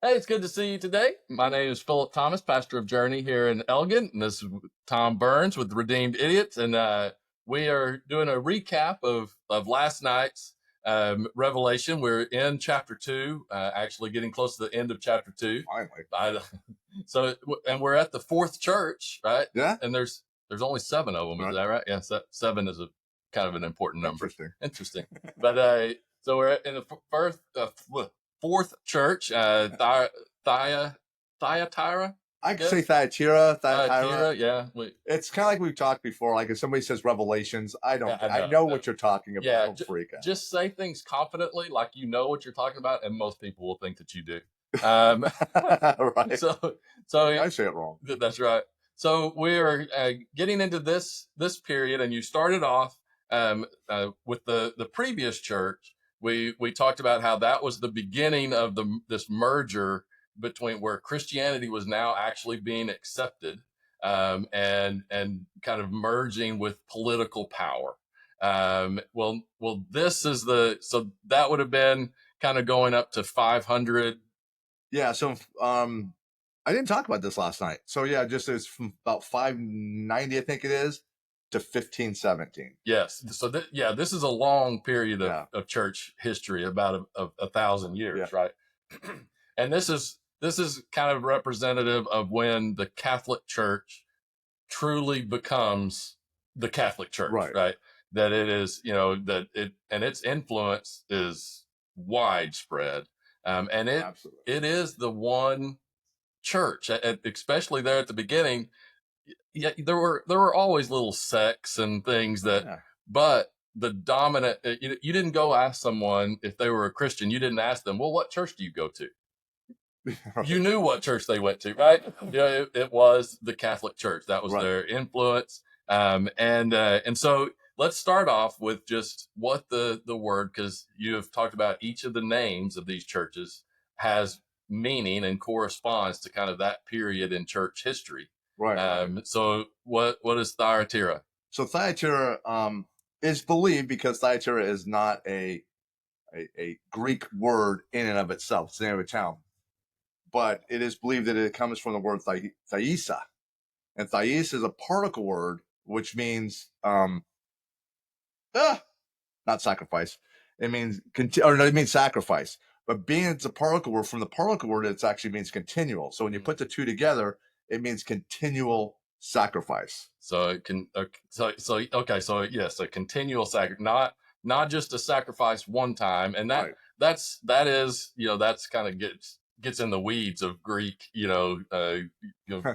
Hey, it's good to see you today. My name is Philip Thomas, pastor of Journey here in Elgin, and this is Tom Burns with the Redeemed Idiots, and we are doing a recap of last night's Revelation. We're in chapter two, actually getting close to the end of chapter two. Finally. I, and we're at the fourth church, right? Yeah. And there's only seven of them. Is Right. that right? Yes, seven is a kind of an important number. Interesting. Interesting. But so we're in the first. Fourth church, Thyatira. I could say Thyatira. Thyatira, yeah. It's kind of like we've talked before. Like if somebody says Revelations, I don't. Yeah, I know what you're talking about. Yeah, Don't freak out. just say things confidently, like you know what you're talking about, and most people will think that you do. Right. So I say it wrong. That's right. So we're getting into this period, and you started off with the previous church. We talked about how that was the beginning of this merger between where Christianity was now actually being accepted, and kind of merging with political power. Well, this is so that would have been kind of going up to 500. Yeah. So I didn't talk about this last night. So yeah, just it's from about 590, I think it is, to 1517. Yes. So this is a long period of church history, about a thousand years, right? And this is kind of representative of when the Catholic Church truly becomes the Catholic Church, right? That it is, that it and its influence is widespread, and it is the one church, especially there at the beginning. Yeah, there were always little sects and things but the dominant, you didn't go ask someone if they were a Christian. You didn't ask them, well, what church do you go to? You knew what church they went to, right? It was the Catholic Church. That was their influence. And so let's start off with just what the word, because you have talked about each of the names of these churches has meaning and corresponds to kind of that period in church history. Right. So what is Thyatira? So Thyatira is believed, because Thyatira is not a Greek word in and of itself. It's the name of a town. But it is believed that it comes from the word thaisa. And thais is a particle word, which means not sacrifice. It means it means sacrifice. But being it's a particle word, from the particle word, it actually means continual. So when you put the two together, it means continual sacrifice. So it can so yes, a continual sacrifice, not just a sacrifice one time. And that is, that's kind of gets in the weeds of Greek,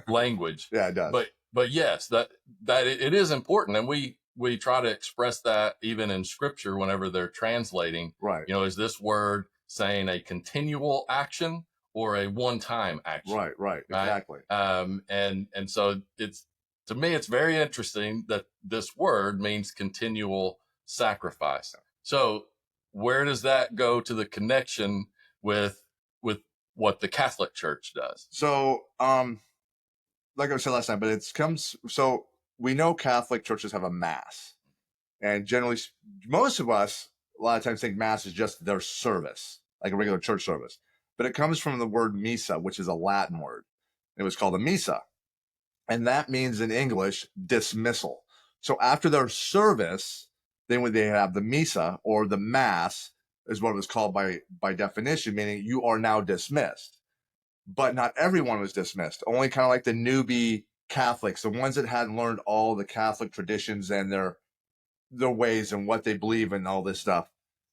language. Yeah, it does. But yes, that it is important, and we try to express that even in Scripture whenever they're translating. Right. Is this word saying a continual action or a one-time action? Right, exactly. And so to me, it's very interesting that this word means continual sacrifice. So where does that go to the connection with what the Catholic Church does? So, like I said last time, but so we know Catholic churches have a mass, and generally, most of us a lot of times think mass is just their service, like a regular church service. But it comes from the word missa, which is a Latin word. It was called a missa, and that means in English dismissal. So after their service, then when they have the missa, or the mass, is what it was called by definition, meaning you are now dismissed. But not everyone was dismissed. Only kind of like the newbie Catholics, the ones that hadn't learned all the Catholic traditions and their ways and what they believe in, all this stuff.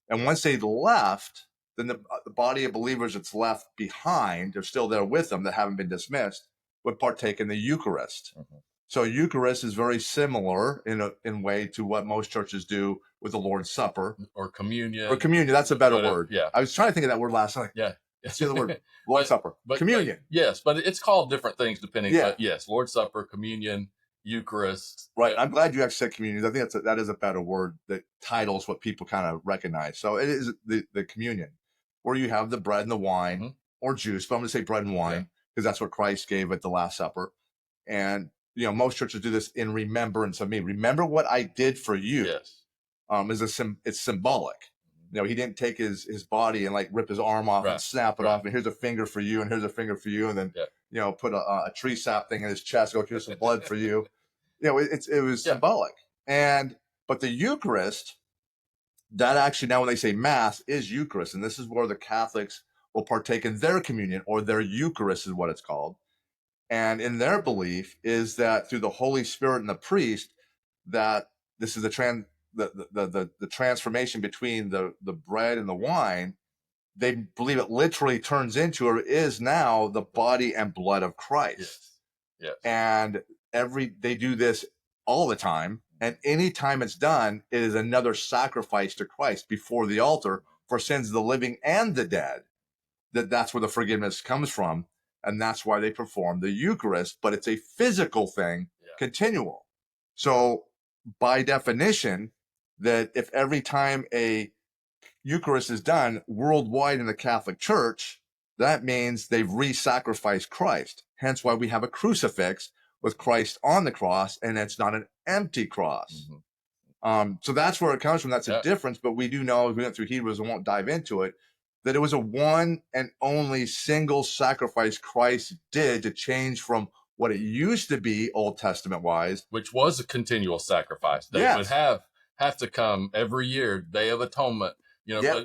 And once they left, then the body of believers that's left behind, they're still there with them, that haven't been dismissed, would partake in the Eucharist. Mm-hmm. So Eucharist is very similar in way to what most churches do with the Lord's Supper. Or communion. That's a better word. Yeah. I was trying to think of that word last night. Yeah. It's the other word. Lord's Supper. Communion. Yes, but it's called different things depending. Yeah. But yes, Lord's Supper, communion, Eucharist. Right. I'm glad you actually said communion. I think that is a better word that titles what people kind of recognize. So it is the communion, where you have the bread and the wine, or juice, but I'm going to say bread and wine, because that's what Christ gave at the Last Supper. And, most churches do this in remembrance of me. Remember what I did for you. Yes. It's symbolic. he didn't take his body and like rip his arm off and snap it off, and here's a finger for you, and here's a finger for you, and then put a tree sap thing in his chest, go here's some blood for you. It was symbolic. But the Eucharist, that actually now when they say Mass is Eucharist, and this is where the Catholics will partake in their communion, or their Eucharist is what it's called. And in their belief is that through the Holy Spirit and the priest, that this is the transformation between the bread and the wine. They believe it literally turns into, or is now, the body and blood of Christ. Yes. And they do this all the time. And anytime it's done, it is another sacrifice to Christ before the altar for sins of the living and the dead. That's where the forgiveness comes from. And that's why they perform the Eucharist, but it's a physical thing, continual. So by definition, that if every time a Eucharist is done worldwide in the Catholic Church, that means they've re-sacrificed Christ. Hence why we have a crucifix with Christ on the cross, and it's not an empty cross. Mm-hmm. So that's where it comes from. That's a difference, but we do know, as we went through Hebrews, and won't dive into it, that it was a one and only single sacrifice Christ did to change from what it used to be Old Testament wise, which was a continual sacrifice. They would have to come every year, Day of Atonement,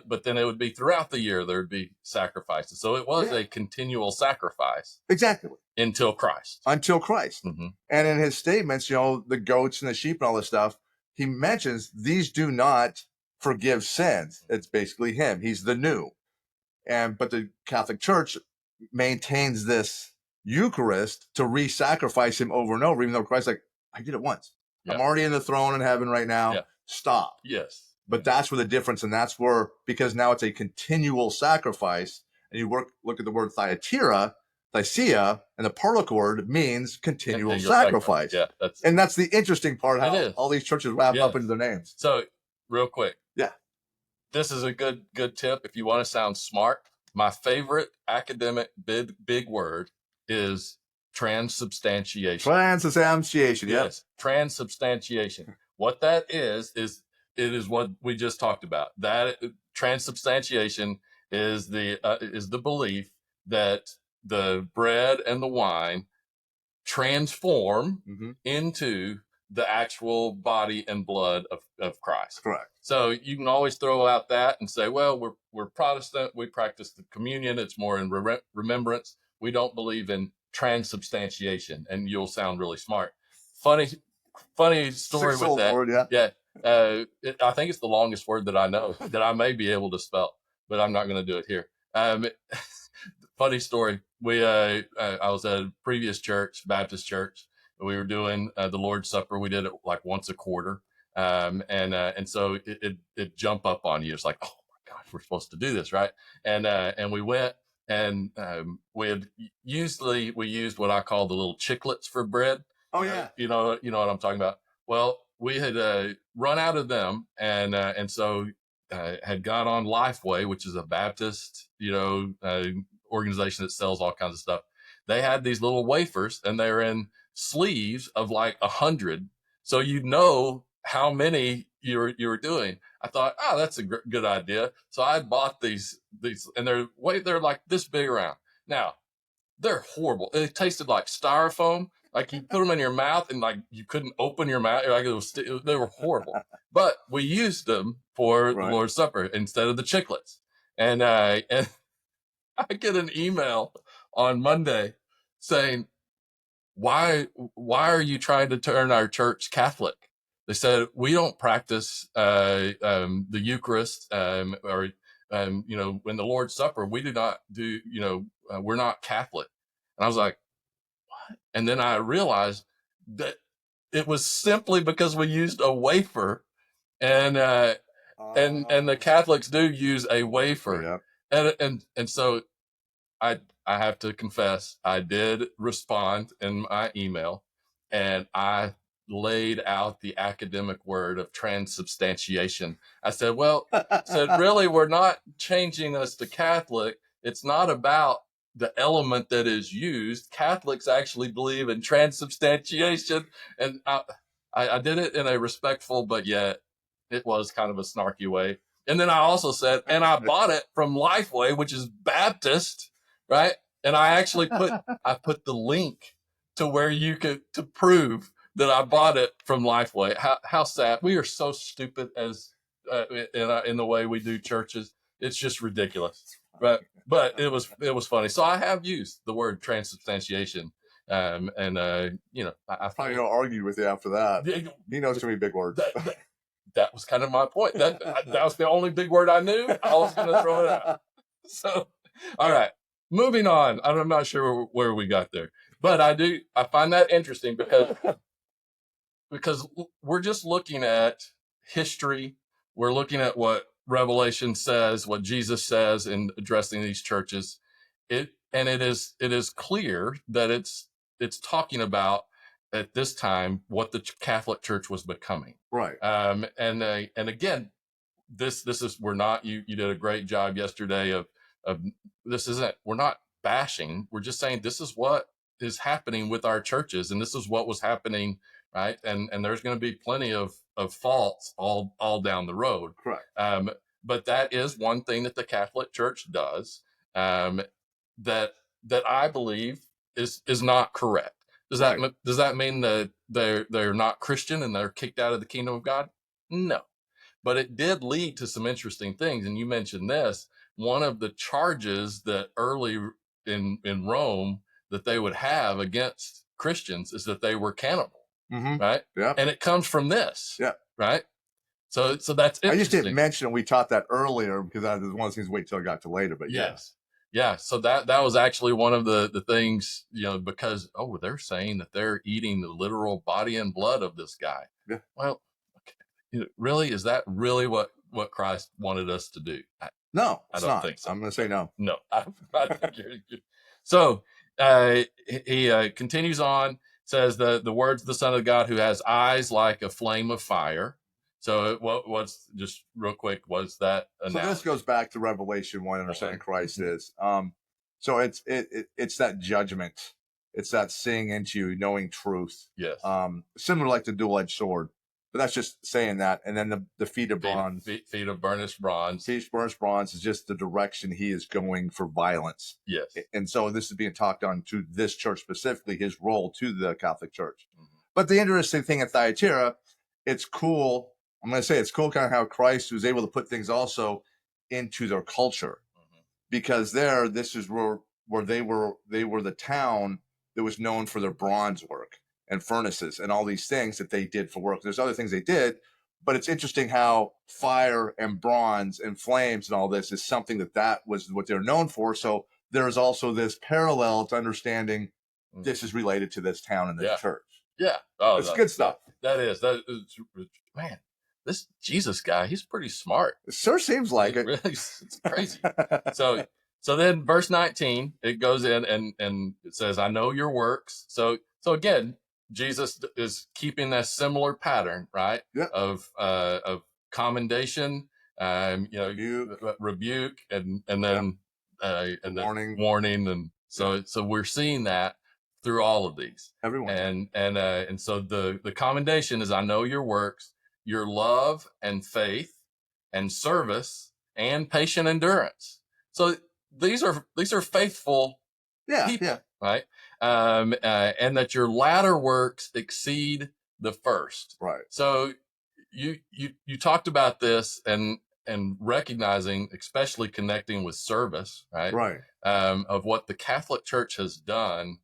but then it would be throughout the year there would be sacrifices. So it was a continual sacrifice. Exactly. Until Christ. Mm-hmm. And in his statements, the goats and the sheep and all this stuff, he mentions these do not forgive sins. It's basically him. He's the new. But the Catholic Church maintains this Eucharist to re-sacrifice him over and over, even though Christ's like, I did it once. I'm already in the throne in heaven right now. Stop. Yes. But that's where the difference, and that's where, because now it's a continual sacrifice, and you look at the word Thyatira, Thysia, and the Parlic word means continual sacrifice. Yeah, that's the interesting part, how all these churches wrap up into their names. So, real quick. This is a good tip if you want to sound smart. My favorite academic big word is transubstantiation. Transubstantiation, yes. Transubstantiation. What that is it is what we just talked about. That transubstantiation is the belief that the bread and the wine transform into the actual body and blood of Christ. Correct. So you can always throw out that and say, well, we're Protestant. We practice the communion. It's more in remembrance. We don't believe in transubstantiation, and you'll sound really smart. Funny story with that. Word, I think it's the longest word that I know that I may be able to spell, but I'm not going to do it here. Funny story. I was at a previous church, Baptist church. We were doing the Lord's Supper. We did it like once a quarter. And so it jump up on you. It's like, oh my gosh, we're supposed to do this, right? And we went, and we used what I call the little chiclets for bread. Oh yeah. You know what I'm talking about? Well, we had run out of them, and so had gone on Lifeway, which is a Baptist, organization that sells all kinds of stuff. They had these little wafers, and they're in sleeves of like 100, so how many you were doing. I thought, that's a good idea. So I bought these, and they're like this big around. Now, they're horrible. It tasted like styrofoam. Like you put them in your mouth, and like you couldn't open your mouth. Like they were horrible. But we used them for the Lord's Supper instead of the chiclets. And I get an email on Monday saying, why are you trying to turn our church Catholic? They said, we don't practice the Eucharist or when the Lord's Supper, we do not do, we're not Catholic. And I was like, what? And then I realized that it was simply because we used a wafer, and the Catholics do use a wafer. And so I have to confess, I did respond in my email, and I laid out the academic word of transubstantiation. I said, really, we're not changing us to Catholic. It's not about the element that is used. Catholics actually believe in transubstantiation. And I did it in a respectful, but yet it was kind of a snarky way. And then I also said, and I bought it from Lifeway, which is Baptist, right? And I actually put the link to where you could, to prove that I bought it from Lifeway. How sad. We are so stupid as in the way we do churches. It's just ridiculous. But it was funny. So I have used the word transubstantiation. You know, I probably don't argue with you after that. He knows too many big words. That was kind of my point. That was the only big word I knew. I was going to throw it out. So, all right, moving on. I'm not sure where we got there, but I find that interesting because we're just looking at history. We're looking at what Revelation says, what Jesus says in addressing these churches. It is clear that it's talking about at this time what the Catholic Church was becoming. Right. And again, this is, we're not, you did a great job yesterday of this isn't, we're not bashing. We're just saying this is what is happening with our churches, and this is what was happening, right? And there's going to be plenty of faults all down the road. Correct. But that is one thing that the Catholic Church does, that I believe is not correct. Does that mean that they're not Christian and they're kicked out of the kingdom of God? No, but it did lead to some interesting things. And you mentioned this, one of the charges that early in Rome that they would have against Christians is that they were cannibal, right? Yeah, and it comes from this, yeah, right. So that's interesting. I just didn't mention, we taught that earlier because that was one of the things, wait till I got to later, but yes. Yeah, so that was actually one of the things, you know, because, they're saying that they're eating the literal body and blood of this guy. Yeah. Well, okay. Really, is that really what Christ wanted us to do? No, I don't think so. I'm going to say no. No. I think you're good. So he continues on, says the words of the Son of God, who has eyes like a flame of fire. So what's, just real quick, was that analogy? So this goes back to Revelation 1, understanding Christ is. So it's that judgment. It's that seeing into you, knowing truth. Yes. Similar like the dual-edged sword. But that's just saying that. And then the feet of bronze. Feet of burnished bronze. Feet of burnished bronze is just the direction he is going for violence. Yes. And so this is being talked on to this church specifically, his role to the Catholic Church. But the interesting thing at Thyatira, it's cool. I'm going to say it's cool kind of how Christ was able to put things also into their culture, because this is where they were the town that was known for their bronze work and furnaces and all these things that they did for work. There's other things they did, but it's interesting how fire and bronze and flames and all this is something that was what they're known for. So there's also this parallel to understanding this is related to this town and this church. Yeah. It's good stuff. That is, man. This Jesus guy, he's pretty smart. It sure seems like it. Really, it's crazy. So then verse 19, it goes in and it says, I know your works. So again, Jesus is keeping that similar pattern, right? Yep. Of commendation, rebuke, and then warning. And so we're seeing that through all of these. Everyone. And so the commendation is, I know your works, your love and faith and service and patient endurance. So these are faithful people, right? And that your latter works exceed the first. Right. So you talked about this and recognizing, especially connecting with service, right? Right. Of what the Catholic Church has done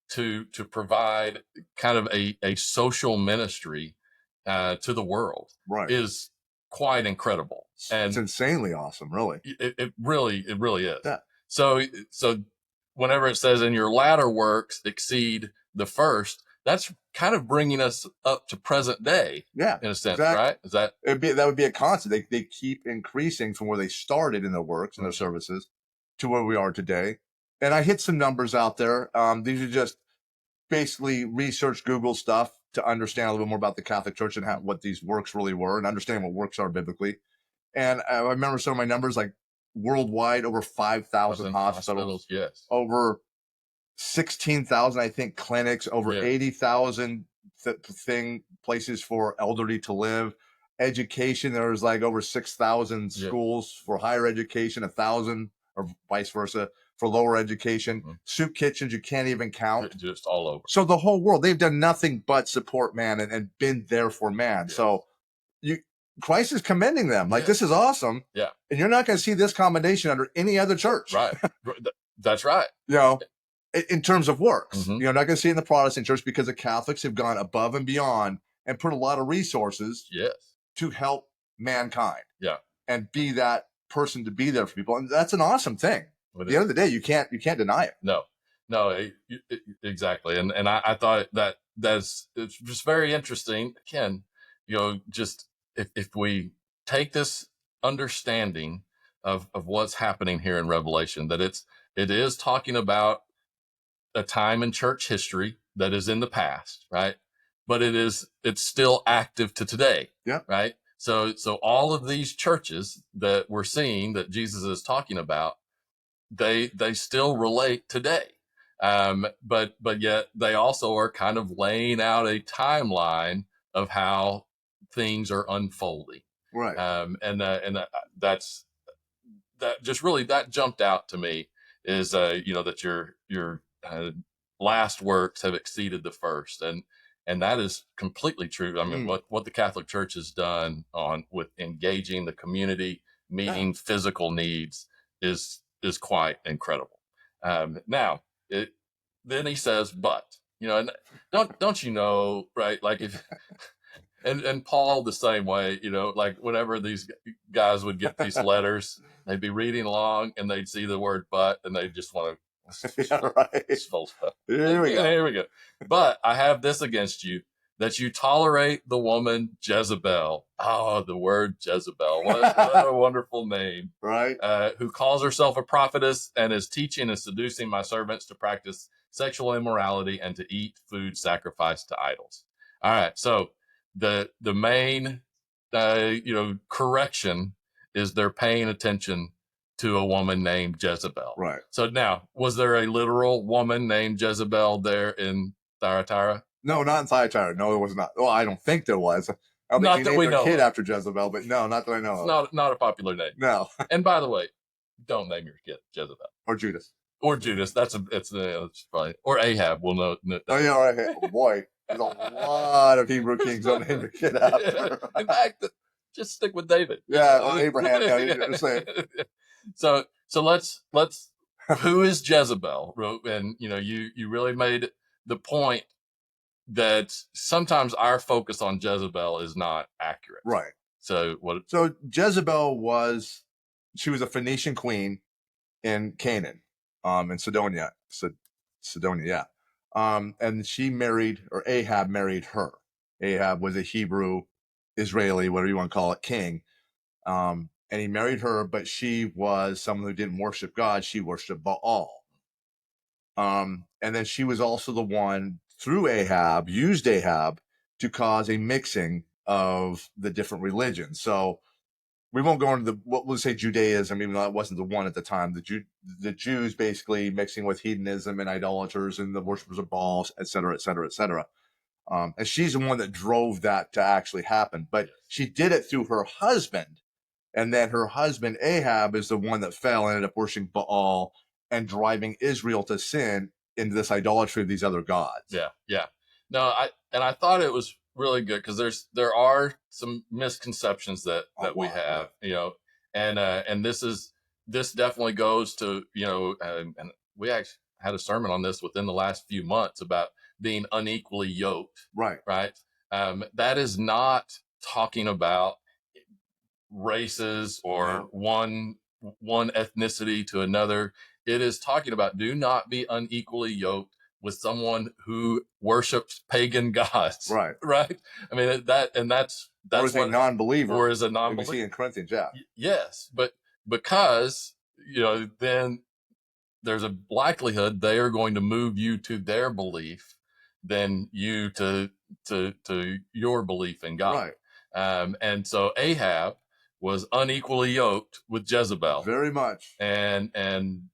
to provide kind of a social ministry to the world, right, is quite incredible. And it's insanely awesome, really. It really is. Yeah. So whenever it says, in your latter works exceed the first, that's kind of bringing us up to present day. Yeah, in a sense, exactly. right? That would be a constant. They keep increasing from where they started in their works and their services to where we are today. And I hit some numbers out there. These are just basically research Google stuff to understand a little bit more about the Catholic Church and what these works really were, and understand what works are biblically. And I remember some of my numbers, like worldwide, over 5,000 hospitals, yes, over 16,000, I think, clinics, over 80,000 places for elderly to live, education. There was like over 6,000 Yeah. schools for higher education, 1,000 or vice versa for lower education. Soup kitchens you can't even count. Just all over. So the whole world, they've done nothing but support man and been there for man. Yes. So Christ is commending them. Like, this is awesome. Yeah. And you're not going to see this combination under any other church. Right. That's right. You know, in terms of works. Mhm. You're not going to see it in the Protestant church because the Catholics have gone above and beyond and put a lot of resources to help mankind. Yeah. And be that person to be there for people. And that's an awesome thing. At the end of the day, you can't deny it. No, exactly. And I thought it's just very interesting. Again, just if we take this understanding of what's happening here in Revelation, that it is talking about a time in church history that is in the past, right? But it's still active to today. Yeah. Right. So all of these churches that we're seeing that Jesus is talking about, they still relate today. But yet they also are kind of laying out a timeline of how things are unfolding. Right. And that's that just really that jumped out to me is that your last works have exceeded the first, and that is completely true. I mean, what the Catholic Church has done with engaging the community, meeting physical needs is quite incredible. Now, then he says, but and don't you know, right? Like if. And Paul the same way, like whenever these guys would get these letters, they'd be reading along and they'd see the word "but" and they just want to right. Here we go. But I have this against you, that you tolerate the woman Jezebel. Oh, the word Jezebel. What a wonderful name. Right. Who calls herself a prophetess and is teaching and seducing my servants to practice sexual immorality and to eat food sacrificed to idols. All right. So the main, correction is they're paying attention to a woman named Jezebel. Right. So now, was there a literal woman named Jezebel there in Thyatira? No, not in Thyatira. No, there was not. Well, I don't think there was. I don't not think that they we named know their kid of. after Jezebel, but no, not that I know of. Not a popular name. No. And by the way, don't name your kid Jezebel or Judas. Or Judas. That's probably, or Ahab. We'll know. Oh yeah, right. Oh, boy. There's a lot of Hebrew kings don't name their kid after. In fact, just stick with David. Yeah, or Abraham. Yeah, so let's who is Jezebel? And you really made the point that sometimes our focus on Jezebel is not accurate. Right. So what? So Jezebel was a Phoenician queen in Canaan, in Sidonia. Sidonia, yeah. And she married, or Ahab married her. Ahab was a Hebrew, Israeli, whatever you want to call it, king. And he married her, but she was someone who didn't worship God. She worshiped Baal. And then she was also the one, through Ahab, used Ahab to cause a mixing of the different religions. So we won't go into we'll say Judaism, even though that wasn't the one at the time. The Jews basically mixing with hedonism and idolaters and the worshippers of Baal, et cetera, et cetera, et cetera. And she's the one that drove that to actually happen. But she did it through her husband. And then her husband, Ahab, is the one that fell, ended up worshiping Baal and driving Israel to sin into this idolatry of these other gods. Yeah, yeah. No, I thought it was really good because there are some misconceptions that we have, and this definitely goes to, and we actually had a sermon on this within the last few months about being unequally yoked. Right. That is not talking about races or one ethnicity to another. It is talking about do not be unequally yoked with someone who worships pagan gods. Right. Right. I mean, that's or is a non-believer. Or is a non-believer. We see in Corinthians, yeah. Yes, but because then there's a likelihood they are going to move you to their belief than you to your belief in God. Right. And so Ahab was unequally yoked with Jezebel. Very much. And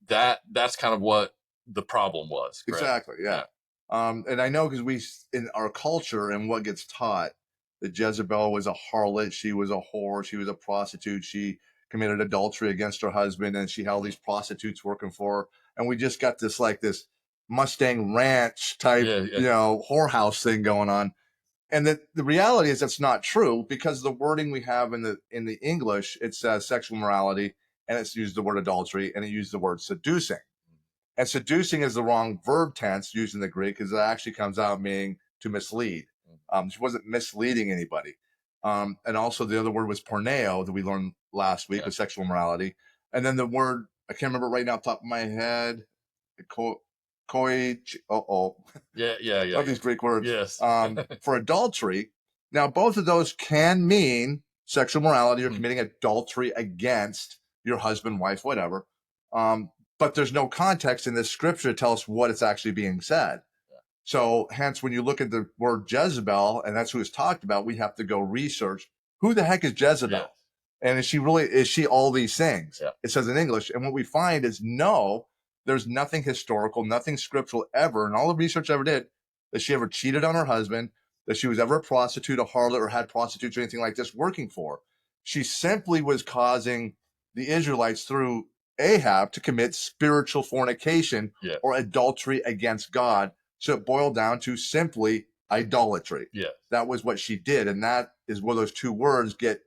that's kind of what the problem was. Correct? Exactly. Yeah. And I know because in our culture and what gets taught that Jezebel was a harlot. She was a whore. She was a prostitute. She committed adultery against her husband, and she had all these prostitutes working for her. And we just got this like this Mustang Ranch type, whorehouse thing going on. And the reality is that's not true, because the wording we have in the English, it says sexual morality, and it's used the word adultery, and it used the word seducing. And seducing is the wrong verb tense used in the Greek, because it actually comes out meaning to mislead. She wasn't misleading anybody. And also the other word was porneo that we learned last week with sexual morality. And then the word, I can't remember right now off the top of my head, Yeah. These Greek words. Yes. For adultery. Now, both of those can mean sexual morality or committing adultery against your husband, wife, whatever. But there's no context in this scripture to tell us what it's actually being said. So hence, when you look at the word Jezebel, and that's who is talked about, we have to go research who the heck is Jezebel? Yes. And is she all these things? Yeah. It says in English. And what we find is no, there's nothing historical, nothing scriptural ever, and all the research I ever did, that she ever cheated on her husband, that she was ever a prostitute, a harlot, or had prostitutes or anything like this working for her. She simply was causing the Israelites through Ahab to commit spiritual fornication or adultery against God. So it boiled down to simply idolatry. Yeah. That was what she did. And that is where those two words get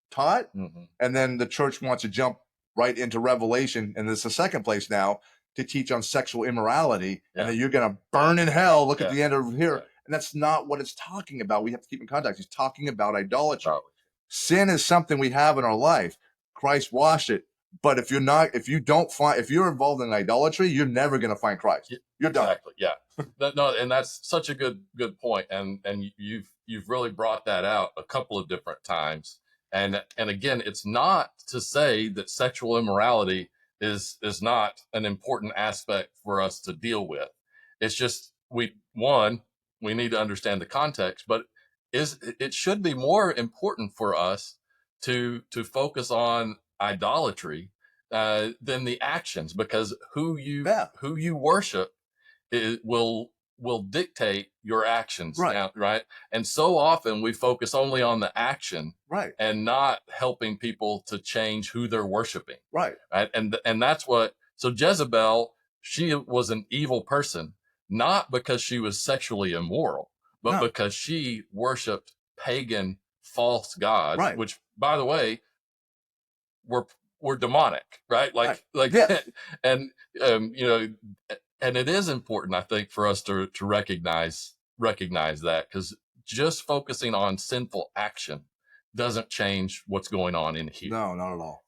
taught, and then the church wants to jump right into Revelation, and it's the second place now to teach on sexual immorality, and that you're going to burn in hell. Look at the end of here, and that's not what it's talking about. We have to keep in context. He's talking about idolatry. Sin is something we have in our life. Christ washed it, but if you're involved in idolatry, you're never going to find Christ. You're done. Exactly. Yeah. No, and that's such a good point, and you've really brought that out a couple of different times. And again, it's not to say that sexual immorality is not an important aspect for us to deal with. It's just we need to understand the context, but it should be more important for us to focus on idolatry than the actions, because who you worship will dictate your actions, right? And so often we focus only on the action, and not helping people to change who they're worshiping, right? And that's what. So Jezebel, she was an evil person, not because she was sexually immoral, but because she worshipped pagan false gods, which, by the way, were demonic, right? And and it is important, I think, for us to recognize that, because just focusing on sinful action doesn't change what's going on in here. No, not at all.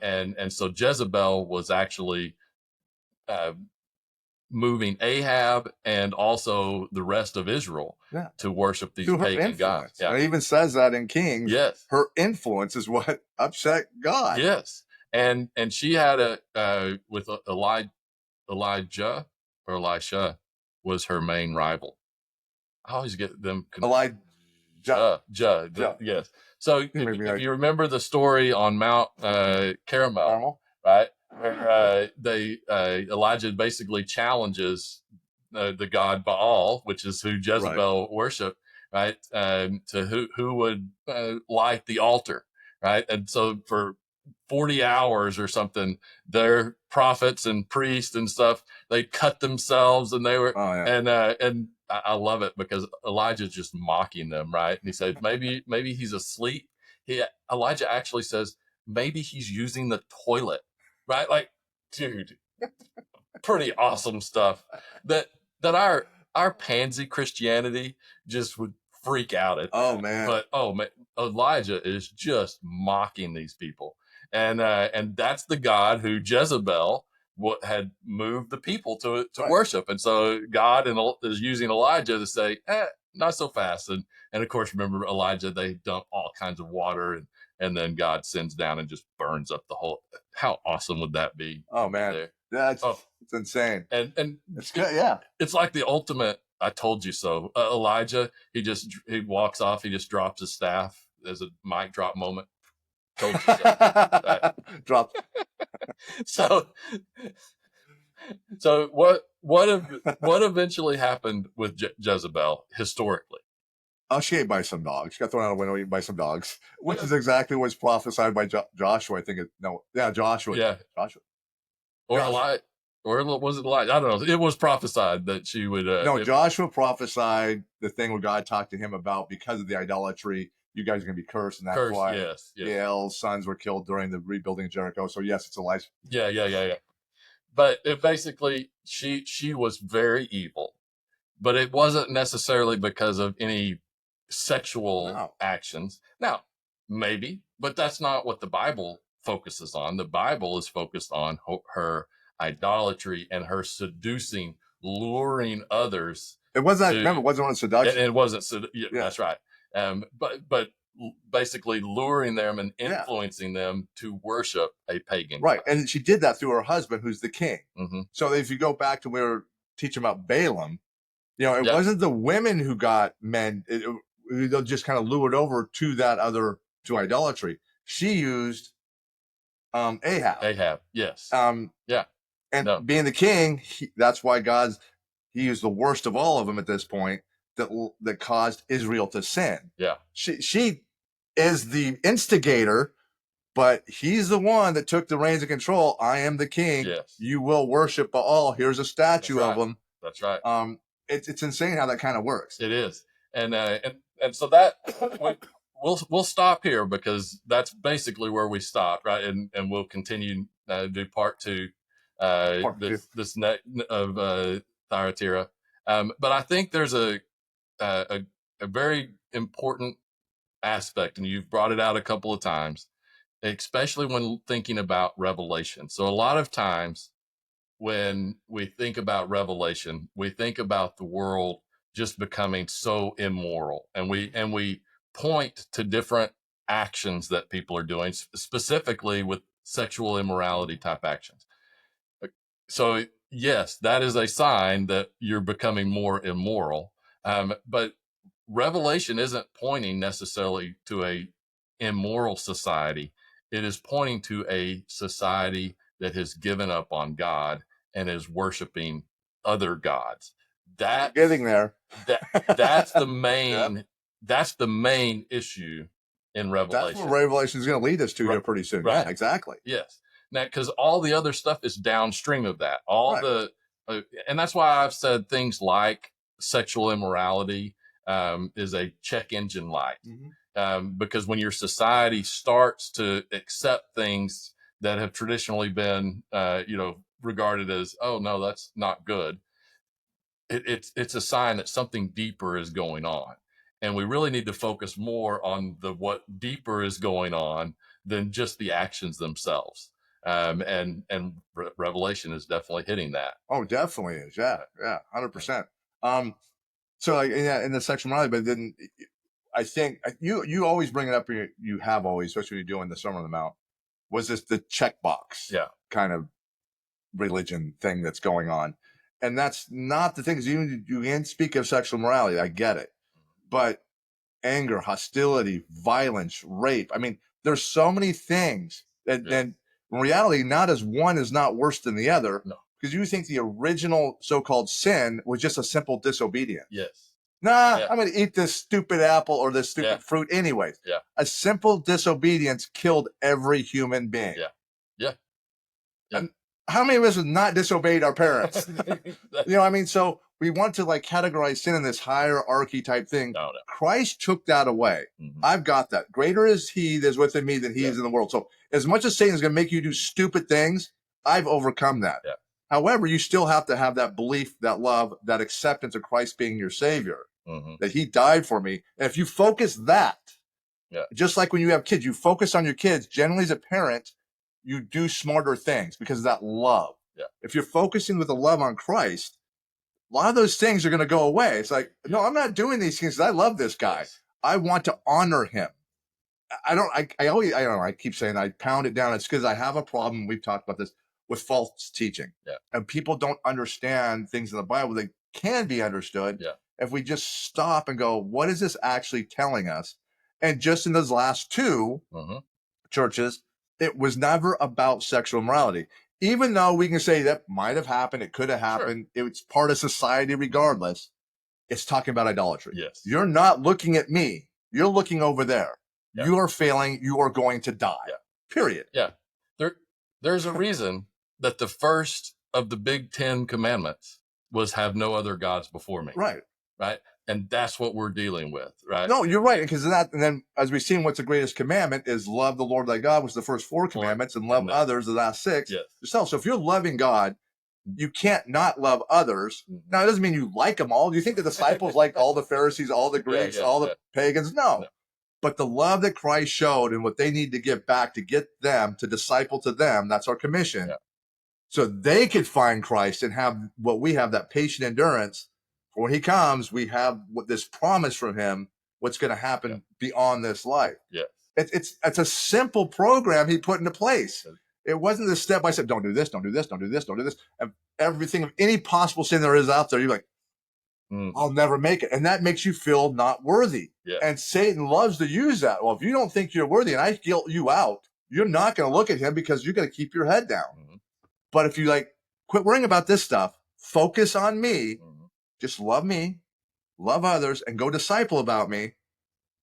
And so Jezebel was actually moving Ahab and also the rest of Israel to worship these pagan gods. It even says that in Kings. Yes, her influence is what upset God. Yes, and she had with Elijah or Elisha was her main rival. I always get them Elijah. Yes. So if you remember the story on Mount Carmel, right? Where Elijah basically challenges the god Baal, which is who Jezebel worshiped, right? To who would light the altar, right? And so for 40 hours or something, their prophets and priests and stuff, they cut themselves, and they were, and I love it because Elijah's just mocking them, right? And he said, maybe he's asleep. Elijah actually says, maybe he's using the toilet, right? Like, dude, pretty awesome stuff that our pansy Christianity just would freak out at. Oh man. But Elijah is just mocking these people. And that's the God who Jezebel had moved the people to worship. And so God is using Elijah to say, not so fast. And of course, remember Elijah, they dump all kinds of water, and then God sends down and just burns up the whole. How awesome would that be? Oh man, it's insane. And it's good. Yeah, it's like the ultimate I told you so. Elijah, he walks off, he just drops his staff as a mic drop moment. Told you so. Drop. So what eventually happened with Jezebel historically? Oh, she ate by some dogs. She got thrown out a window, eaten by some dogs, which is exactly what's prophesied by Joshua. I think Joshua. Yeah. Joshua. Or Joshua. Eli, or was it Elijah? I don't know. It was prophesied that she would. No, Joshua prophesied the thing where God talked to him about, because of the idolatry, you guys are going to be cursed, and that's cursed, why yes. Yale's sons were killed during the rebuilding of Jericho. So yes, it's Elijah. Yeah. But it basically, she was very evil, but it wasn't necessarily because of any sexual actions. Now, maybe, but that's not what the Bible focuses on. The Bible is focused on her idolatry and her seducing, luring others. It wasn't. Remember, it wasn't on seduction. It wasn't. Yeah, that's right. But basically luring them and influencing them to worship a pagan right god. And she did that through her husband, who's the king. Mm-hmm. So if you go back to where we were teaching about Balaam, it wasn't the women who got men, they'll just kind of lured over to idolatry. She used Ahab, yes. And being the king, that's why he used the worst of all of them at this point, that caused Israel to sin. Yeah. She is the instigator, but he's the one that took the reins of control. I am the king. Yes. You will worship Baal. Here's a statue of him. That's right. It's insane how that kind of works. It is. And so that we'll stop here, because that's basically where we stopped, right? And we'll continue do part two this next of Thyatira. But I think there's a very important aspect, and you've brought it out a couple of times, especially when thinking about Revelation. So a lot of times when we think about Revelation, we think about the world just becoming so immoral, and we point to different actions that people are doing, specifically with sexual immorality type actions. So yes, that is a sign that you're becoming more immoral. But Revelation isn't pointing necessarily to a immoral society. It is pointing to a society that has given up on God and is worshiping other gods. That's getting there. That's the main. That's the main issue in Revelation. That's what Revelation is going to lead us to here pretty soon. Right. Yeah, exactly. Yes. Now, because all the other stuff is downstream of that. And that's why I've said things like sexual immorality is a check engine light. Mm-hmm. Because when your society starts to accept things that have traditionally been, regarded as, oh no, that's not good, it's a sign that something deeper is going on. And we really need to focus more on what deeper is going on than just the actions themselves. And Revelation is definitely hitting that. Oh, definitely is. Yeah, 100%. So in the sexual morality, but then I think you always bring it up. You have always, especially when you're doing the Sermon on the Mount, was this the checkbox kind of religion thing that's going on, and that's not the thing. You can speak of sexual morality. I get it, but anger, hostility, violence, rape. I mean, there's so many things that then in reality, not as one is not worse than the other. No. Because you think the original so-called sin was just a simple disobedience. Yes. I'm going to eat this stupid apple or this stupid fruit anyways. Yeah. A simple disobedience killed every human being. Yeah. And how many of us have not disobeyed our parents? So we want to categorize sin in this hierarchy type thing. No. Christ took that away. Mm-hmm. I've got that. Greater is he that is within me than he is in the world. So as much as Satan is going to make you do stupid things, I've overcome that. Yeah. However, you still have to have that belief, that love, that acceptance of Christ being your savior, that he died for me. And if you focus that, just like when you have kids, you focus on your kids, generally as a parent, you do smarter things because of that love. Yeah. If you're focusing with the love on Christ, a lot of those things are going to go away. It's like, no, I'm not doing these things because I love this guy. Yes. I want to honor him. I keep saying I pound it down. It's because I have a problem. We've talked about this with false teaching. Yeah. And people don't understand things in the Bible that can be understood. Yeah. If we just stop and go, what is this actually telling us? And just in those last two churches, it was never about sexual morality. Even though we can say that might have happened, it could have happened, It was part of society regardless. it's talking about idolatry. Yes. You're not looking at me. You're looking over there. Yeah. You are failing. You are going to die. Yeah. Period. Yeah. There's a reason that the first of the big 10 commandments was have no other gods before me. Right. Right. And that's what we're dealing with. Right. No, you're right. Because that, and then as we've seen, what's the greatest commandment is love the Lord thy God, which is the first 4 commandments, and love others, the last 6. Yes. Yourself. So if you're loving God, you can't not love others. Now, it doesn't mean you like them all. Do you think the disciples liked all the Pharisees, all the Greeks, all the pagans? No. But the love that Christ showed and what they need to give back to get them to disciple to them, that's our commission. Yeah. So they could find Christ and have what we have, that patient endurance. For when he comes, we have this promise from him, what's going to happen beyond this life. Yeah. It's a simple program he put into place. It wasn't this step by step, don't do this, don't do this, don't do this, don't do this. And everything of any possible sin there is out there, you're like, I'll never make it. And that makes you feel not worthy. Yeah. And Satan loves to use that. Well, if you don't think you're worthy and I guilt you out, you're not going to look at him because you're going to keep your head down. Mm-hmm. But if you quit worrying about this stuff, focus on me, just love me, love others, and go disciple about me.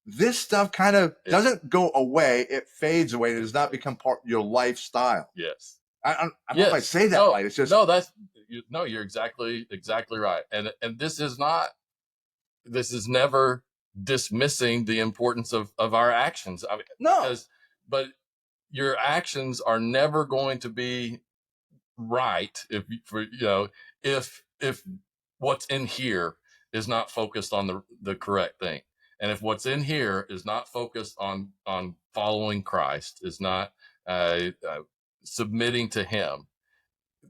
This stuff kind of doesn't go away. It fades away. It does not become part of your lifestyle. Yes. I don't know if I say that right. It's just you're exactly right. And this is never dismissing the importance of our actions. I mean, but your actions are never going to be right if what's in here is not focused on the correct thing. And if what's in here is not focused on following Christ, is not submitting to him,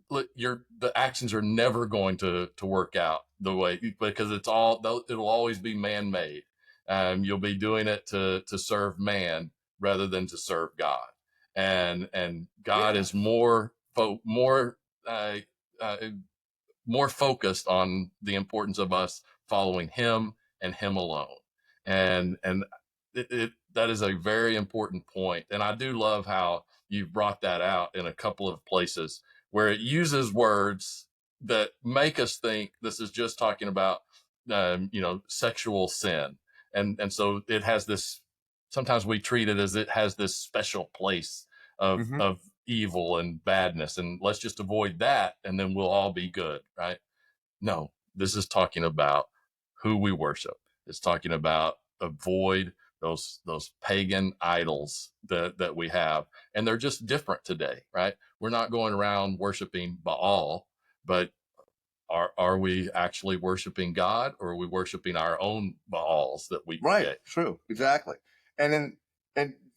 the actions are never going to work out the way, because it'll always be man-made. You'll be doing it to serve man rather than to serve God, and God is more focused on the importance of us following him and him alone. And that is a very important point. And I do love how you brought that out in a couple of places where it uses words that make us think this is just talking about, sexual sin. And so it has this, sometimes we treat it as it has this special place of evil and badness. And let's just avoid that. And then we'll all be good. Right? No, this is talking about who we worship. It's talking about avoid those pagan idols that we have, and they're just different today, right? We're not going around worshiping Baal, but are we actually worshiping God, or are we worshiping our own Baals that we get? True, exactly. And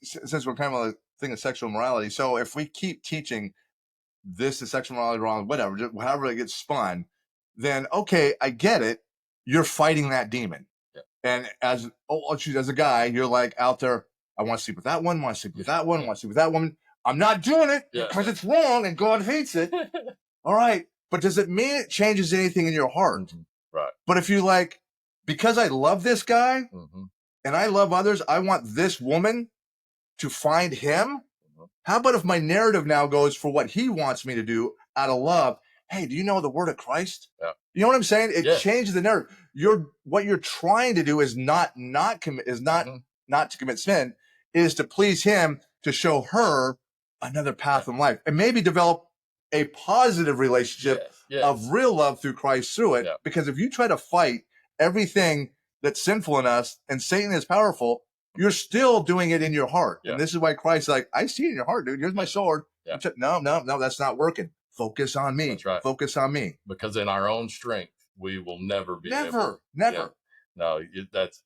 since we're kind of on the thing of sexual morality, so if we keep teaching this is sexual morality wrong, whatever, just however it gets spun, then okay, I get it. You're fighting that demon. And as a guy, you're out there, I want to sleep with that one, want to sleep with that one, want to sleep with that woman. I'm not doing it because it's wrong and God hates it. All right. But does it mean it changes anything in your heart? Right. But if you because I love this guy and I love others, I want this woman to find him. How about if my narrative now goes for what he wants me to do out of love? Hey, do you know the word of Christ? Yeah. You know what I'm saying? It changes the narrative. What you're trying to do is not to commit sin, is to please him, to show her another path in life, and maybe develop a positive relationship of real love through Christ through it. Because if you try to fight everything that's sinful in us and Satan is powerful, you're still doing it in your heart. And this is why Christ's I see it in your heart, dude. Here's my sword. No, that's not working. Focus on me. That's right. Focus on me. Because in our own strength, we will never be never. Yeah. No, that's.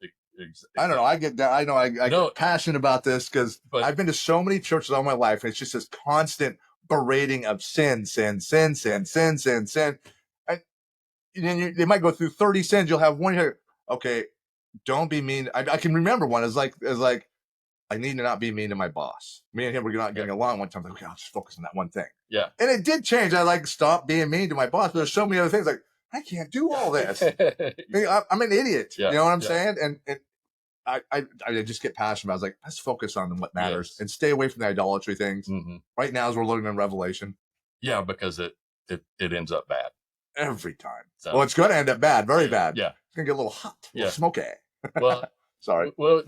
I don't know. I get that. I know. I get passionate about this because I've been to so many churches all my life, and it's just this constant berating of sin. And then they might go through 30 sins. You'll have one here. Okay, don't be mean. I can remember one. It's like I need to not be mean to my boss. Me and him were not getting along one time. Okay, I'll just focus on that one thing. Yeah. And it did change. I stopped being mean to my boss, but there's so many other things I can't do all this. I'm an idiot. You know what I'm saying? And I just get passionate. I was let's focus on what matters and stay away from the idolatry things. Right now, as we're learning in Revelation. Yeah, because it ends up bad. Every time. So, well, it's going to end up bad, very bad. Yeah. It's gonna get a little hot, a little Yeah. smoky. Well, sorry. Well,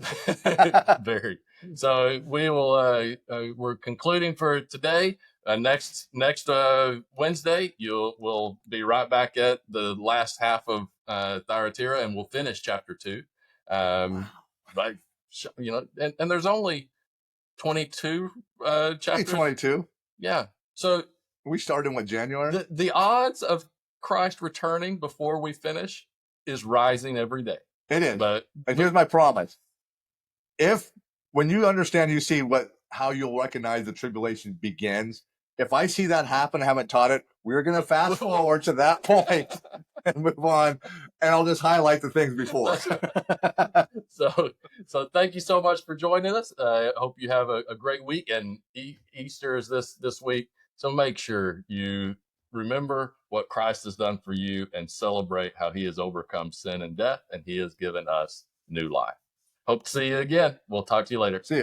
very. So we will. We're concluding for today. Next Wednesday, we'll be right back at the last half of Thyatira, and we'll finish chapter 2. But and there's only 22 chapters. 22. Yeah. So we started in what, January? The odds of Christ returning before we finish is rising every day. It is. But here's my promise. When you understand, you see how you'll recognize the tribulation begins. If I see that happen, I haven't taught it, we're going to fast forward to that point and move on. And I'll just highlight the things before. So thank you so much for joining us. I hope you have a great week, and Easter is this week. So make sure you remember what Christ has done for you and celebrate how he has overcome sin and death, and he has given us new life. Hope to see you again. We'll talk to you later. See you.